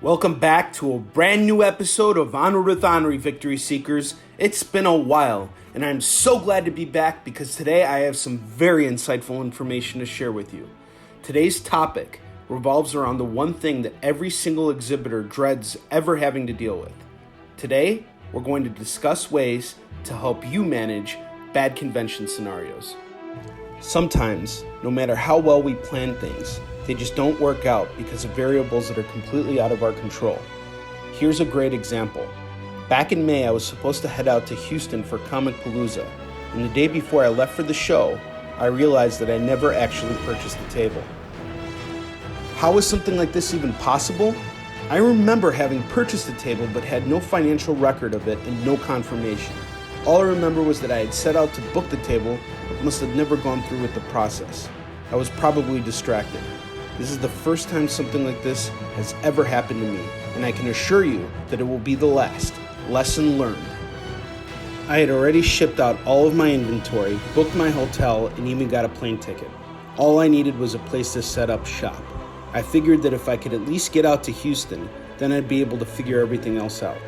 Welcome back to a brand new episode of Onward with Onrie, Victory Seekers. It's been a while, and I'm so glad to be back because today I have some very insightful information to share with you. Today's topic revolves around the one thing that every single exhibitor dreads ever having to deal with. Today, we're going to discuss ways to help you manage bad convention scenarios. Sometimes, no matter how well we plan things, they just don't work out because of variables that are completely out of our control. Here's a great example. Back in May, I was supposed to head out to Houston for Comic Palooza, and the day before I left for the show, I realized that I never actually purchased the table. How was something like this even possible? I remember having purchased the table but had no financial record of it and no confirmation. All I remember was that I had set out to book the table but must have never gone through with the process. I was probably distracted. This is the first time something like this has ever happened to me, and I can assure you that it will be the last. Lesson learned. I had already shipped out all of my inventory, booked my hotel, and even got a plane ticket. All I needed was a place to set up shop. I figured that if I could at least get out to Houston, then I'd be able to figure everything else out.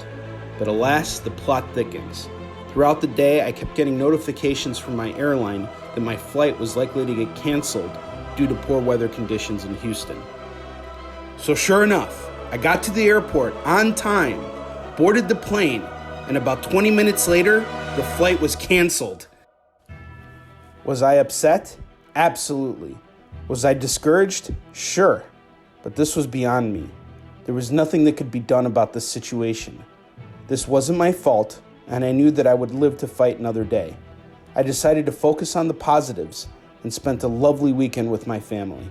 But alas, the plot thickens. Throughout the day, I kept getting notifications from my airline that my flight was likely to get canceled due to poor weather conditions in Houston. So sure enough, I got to the airport on time, boarded the plane, and about 20 minutes later, the flight was canceled. Was I upset? Absolutely. Was I discouraged? Sure. But this was beyond me. There was nothing that could be done about this situation. This wasn't my fault, and I knew that I would live to fight another day. I decided to focus on the positives and spent a lovely weekend with my family.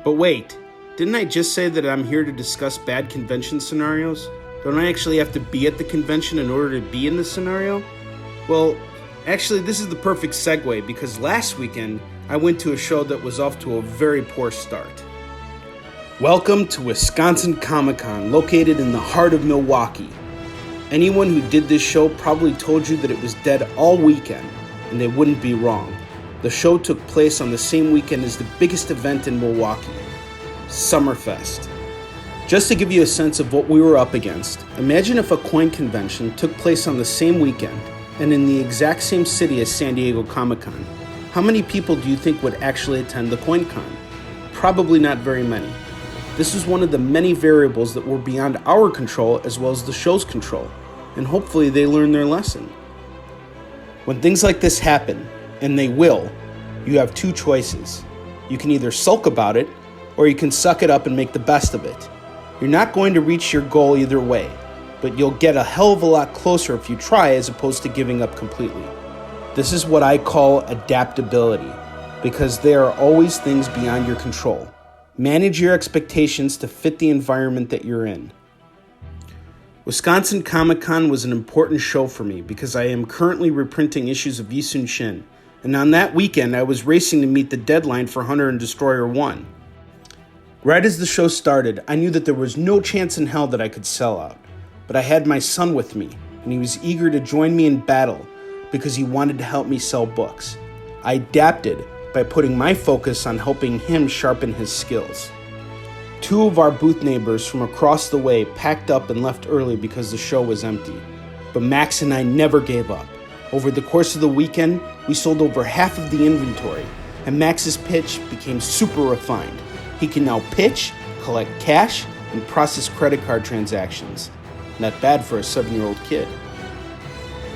But wait, didn't I just say that I'm here to discuss bad convention scenarios? Don't I actually have to be at the convention in order to be in the scenario? Well, actually this is the perfect segue because last weekend I went to a show that was off to a very poor start. Welcome to Wisconsin Comic-Con, located in the heart of Milwaukee. Anyone who did this show probably told you that it was dead all weekend, and they wouldn't be wrong. The show took place on the same weekend as the biggest event in Milwaukee, Summerfest. Just to give you a sense of what we were up against, imagine if a coin convention took place on the same weekend and in the exact same city as San Diego Comic-Con. How many people do you think would actually attend the CoinCon? Probably not very many. This is one of the many variables that were beyond our control as well as the show's control, and hopefully they learn their lesson. When things like this happen, and they will, you have two choices. You can either sulk about it, or you can suck it up and make the best of it. You're not going to reach your goal either way, but you'll get a hell of a lot closer if you try as opposed to giving up completely. This is what I call adaptability, because there are always things beyond your control. Manage your expectations to fit the environment that you're in. Wisconsin Comic-Con was an important show for me because I am currently reprinting issues of Yi Sun-Shin, and on that weekend I was racing to meet the deadline for Hunter and Destroyer 1. Right as the show started, I knew that there was no chance in hell that I could sell out, but I had my son with me, and he was eager to join me in battle because he wanted to help me sell books. I adapted by putting my focus on helping him sharpen his skills. Two of our booth neighbors from across the way packed up and left early because the show was empty. But Max and I never gave up. Over the course of the weekend, we sold over half of the inventory, and Max's pitch became super refined. He can now pitch, collect cash, and process credit card transactions. Not bad for a 7-year-old kid.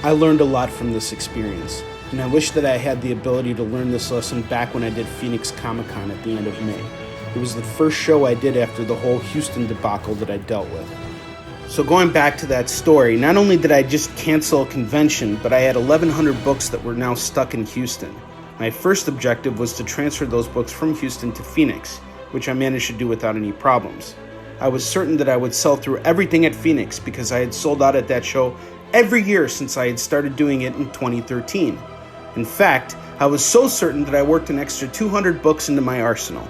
I learned a lot from this experience, and I wish that I had the ability to learn this lesson back when I did Phoenix Comic-Con at the end of May. It was the first show I did after the whole Houston debacle that I dealt with. So going back to that story, not only did I just cancel a convention, but I had 1,100 books that were now stuck in Houston. My first objective was to transfer those books from Houston to Phoenix, which I managed to do without any problems. I was certain that I would sell through everything at Phoenix because I had sold out at that show every year since I had started doing it in 2013. In fact, I was so certain that I worked an extra 200 books into my arsenal.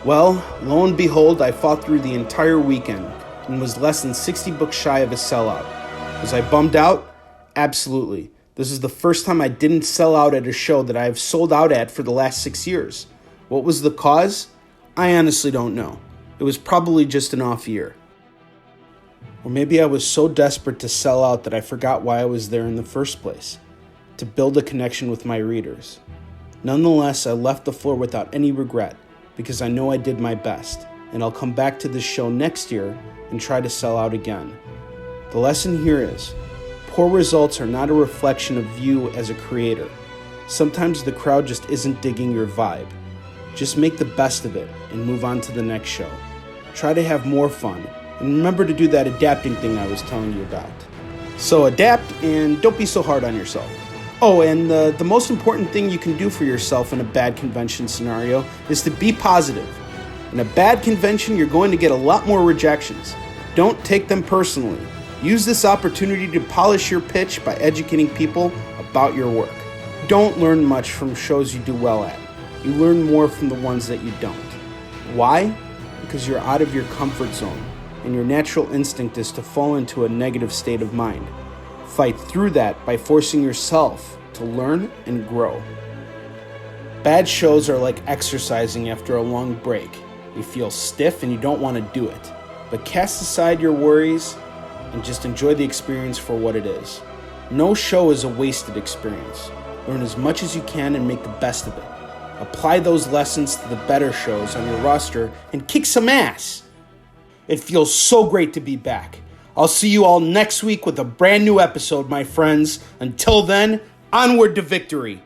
Well, lo and behold, I fought through the entire weekend and was less than 60 books shy of a sellout. Was I bummed out? Absolutely. This is the first time I didn't sell out at a show that I have sold out at for the last 6 years. What was the cause? I honestly don't know. It was probably just an off year. Or maybe I was so desperate to sell out that I forgot why I was there in the first place, to build a connection with my readers. Nonetheless, I left the floor without any regret because I know I did my best, and I'll come back to this show next year and try to sell out again. The lesson here is, poor results are not a reflection of you as a creator. Sometimes the crowd just isn't digging your vibe. Just make the best of it and move on to the next show. Try to have more fun, and remember to do that adapting thing I was telling you about. So adapt and don't be so hard on yourself. Oh, and the most important thing you can do for yourself in a bad convention scenario is to be positive. In a bad convention, you're going to get a lot more rejections. Don't take them personally. Use this opportunity to polish your pitch by educating people about your work. Don't learn much from shows you do well at. You learn more from the ones that you don't. Why? Because you're out of your comfort zone, and your natural instinct is to fall into a negative state of mind. Fight through that by forcing yourself to learn and grow. Bad shows are like exercising after a long break. You feel stiff and you don't want to do it. But cast aside your worries and just enjoy the experience for what it is. No show is a wasted experience. Learn as much as you can and make the best of it. Apply those lessons to the better shows on your roster and kick some ass. It feels so great to be back. I'll see you all next week with a brand new episode, my friends. Until then, onward to victory.